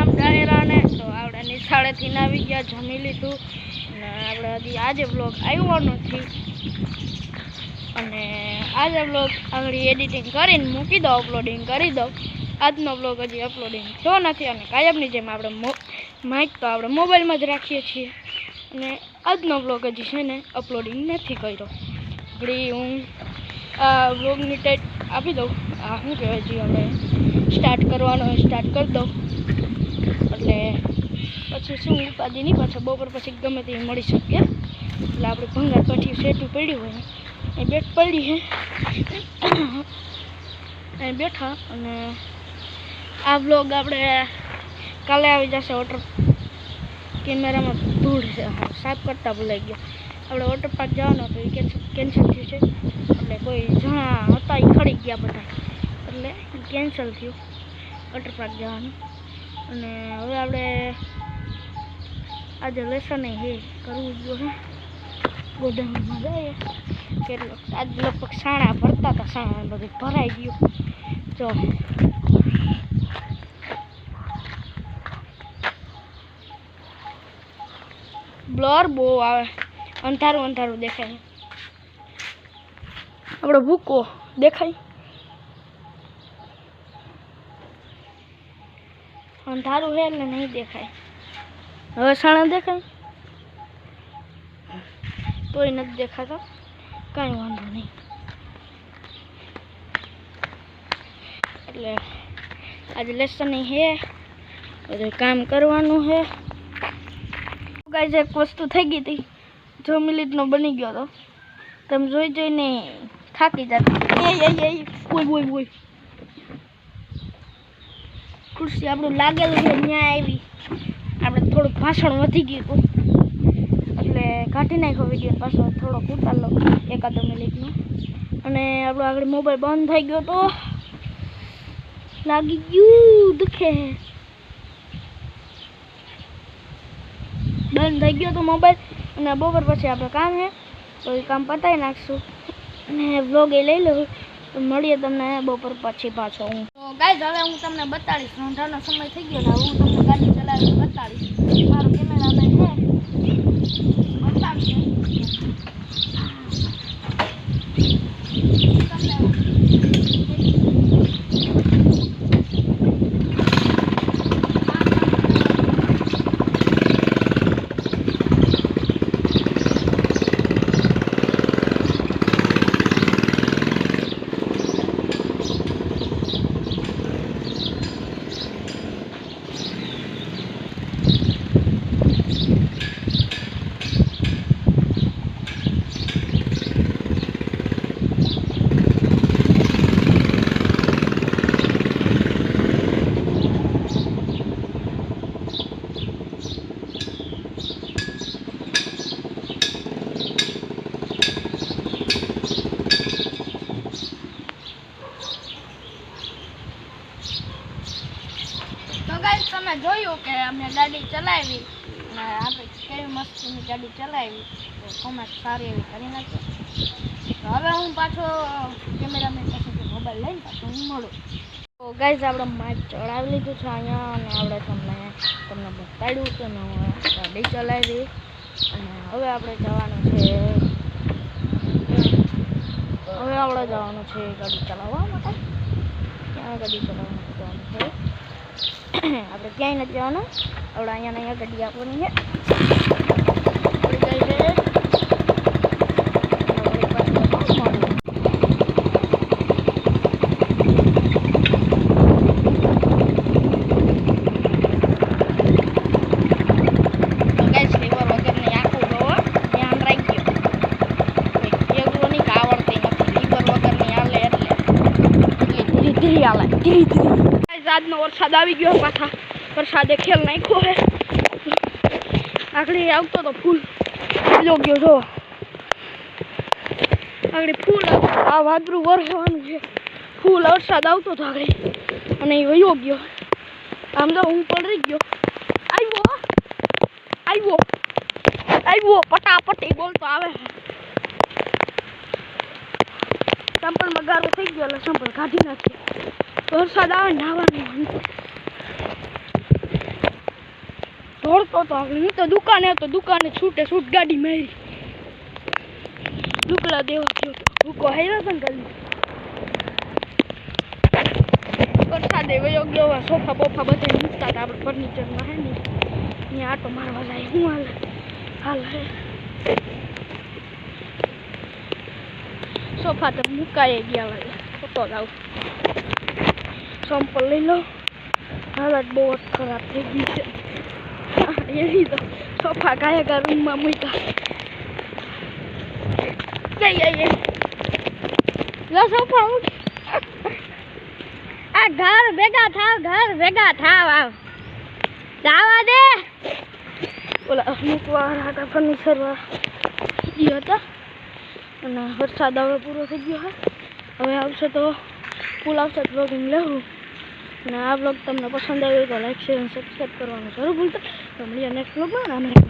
રામ ડાયરા ને તો આપણે નિશાળેથી આવી ગયા, જમી લીધું અને આપણે હજી આજે બ્લોગ આવ્યો નથી અને આજે બ્લોગ આગળ એડિટિંગ કરીને મૂકી દઉં, અપલોડિંગ કરી દઉં. આજનો બ્લોગ હજી અપલોડિંગ થયો નથી અને કાયમની જેમ આપણે માઇક તો આપણે મોબાઈલમાં જ રાખીએ છીએ અને આજનો બ્લોગ હજી છે ને અપલોડિંગ નથી કર્યો. ઘડી હું આ બ્લોગની ટાઈટ આપી દઉં. આ શું કહેવાય છે, અમે સ્ટાર્ટ કરવાનો સ્ટાર્ટ કરી દઉં એટલે પછી શું ઉપાધિ નહીં, પાછા બપોર પછી ગમે તે મળી શકીએ. એટલે આપણે ભંગાર પછી સેટું પડ્યું હોય એ બેટ પડી છે એ બેઠા અને આ બ્લોગ આપણે કાલે આવી જશે. વોટર કેમેરામાં ધૂળ છે, સાફ કરતા ભૂલાઈ ગયો. આપણે વોટર પાર્ક જવાનો હતો એ કેન્સલ થયું છે, એટલે કોઈ જણા હતા એ ખડી ગયા બધા, એટલે કેન્સલ થયું વોટર પાર્ક જવાનું. અને હવે આપણે આજે લેસન હે કરવું જોઈએ, ગોડાઉનમાં જઈએ કેટલો આજે લગભગ સાણા ભરતા હતા, સાણા બધું ભરાઈ ગયું. જો બ્લર બહુ આવે, અંધારું અંધારું દેખાય. આપણે ભૂકો દેખાય, અંધારું છે એટલે નહીં દેખાય. હવે સાણા દેખાય તોય નથી દેખાતા, કાંઈ વાંધો નહીં. એટલે આજે લેસન હે, બધું કામ કરવાનું છે. ગાઈસ એક વસ્તુ થઈ ગઈ હતી, 6 મિનિટનો બની ગયો હતો. તમે જોઈ જોઈને થાકી જતા. બોય ખુરશી આપણું લાગેલું છે ત્યાં આવી, આપણે થોડુંક ભાષણ વધી ગયું હતું એટલે કાઢી નાખ્યો વિડીયો, પાછો થોડોક ઉતારલો 1-2 મિનિટનો. અને આપણો આગળ મોબાઈલ બંધ થઈ ગયો તો લાગી ગયું દુખે, બંધ થઈ ગયો તો મોબાઈલ. અને બપોર પછી આપણે કામ છે તો એ કામ પતાવી નાખશું અને વ્લોગ એ લઈ લઉં. તો મળીએ તમને બપોર પછી પાછો. હું તો ગાઈસ હવે હું તમને બતાડીશ, રોંઢાનો સમય થઈ ગયો ને હું તમને ગાડી ચલાવીને બતાડીશ. મારો કેમેરામેન છે બતાડશે. તમે જોયું કે અમે ગાડી ચલાવી ને આપણે કેવી મસ્તીની ગાડી ચલાવી, કોમેન્ટ સારી એવી કરી નાખી. તો હવે હું પાછો કેમેરામેન પાસેથી મોબાઈલ લઈને પાછો હું મળું. તો ગાઈસ આપણે માઇક ચડાવી લીધું છે અહીંયા અને આપણે તમને બતાડ્યું કે મેં ગાડી ચલાવી. અને હવે આપણે જવાનું છે ગાડી ચલાવવા માટે. ક્યાં ગાડી ચલાવવા માટે જવાનું છે? આપણે ક્યાંય નથી જવાનું, આપણે અહીંયા ગાડી આપવાની છે. આજનો વરસાદ આવી ગયો, પાછા વરસાદે ખેલ નાખ્યો છે. આગળ આવતો તો ફૂલ પીલો ગયો, જો આગળ ફૂલ આ વાદળું વરસવાનું છે. ફૂલ વરસાદ આવતો હતો આગળ અને એ વયો ગયો. આમ તો હું પડી ગયો. આવ્યો પટાપટી બોલતો આવે. સંપલમાં ગારો થઈ ગયો એટલે સંપલ કાઢી નાખ્યો. વરસાદ આવે નાવાનું દોડતો હતો આગળ. હું તો દુકાને હતો, દુકાને છૂટે છૂટ ગાડી મારી. દુકડા દેવા થયો હતો. ભૂકો હાર્યો હતો ને ગલી. વરસાદે વયો ગયો. સોફા બોફા બધા મૂકતા હતા આપણે ફર્નિચરમાં હે ને ત્યાં આટો મારવા જાય. હું હાલ હે સોફા તો મુકાઈ ગયા. વાળે ફોટો લાવ, સેમ્પલ લઈ લો. હાલત બહુ જ ખરાબ થઈ ગઈ છે. એની તો સોફા કાયા રૂમમાં મૂક્યા. જઈ લો સોફા મૂક. આ ઘર ભેગા થાવ આવ જવા દે. ઓલા અમુક વાર હતા ફર્નિચર વાળા હતા અને વરસાદ હવે પૂરો થઈ ગયો છે. હવે આવશે તો ફૂલ આવશે બ્લોગિંગ લેવું. અને આ બ્લોગ તમને પસંદ આવ્યો તો લાઈક શેર અને સબસ્ક્રાઈબ કરવાનું જરૂર ભૂલતા. તો મળીએ નેક્સ્ટ બ્લોગમાં.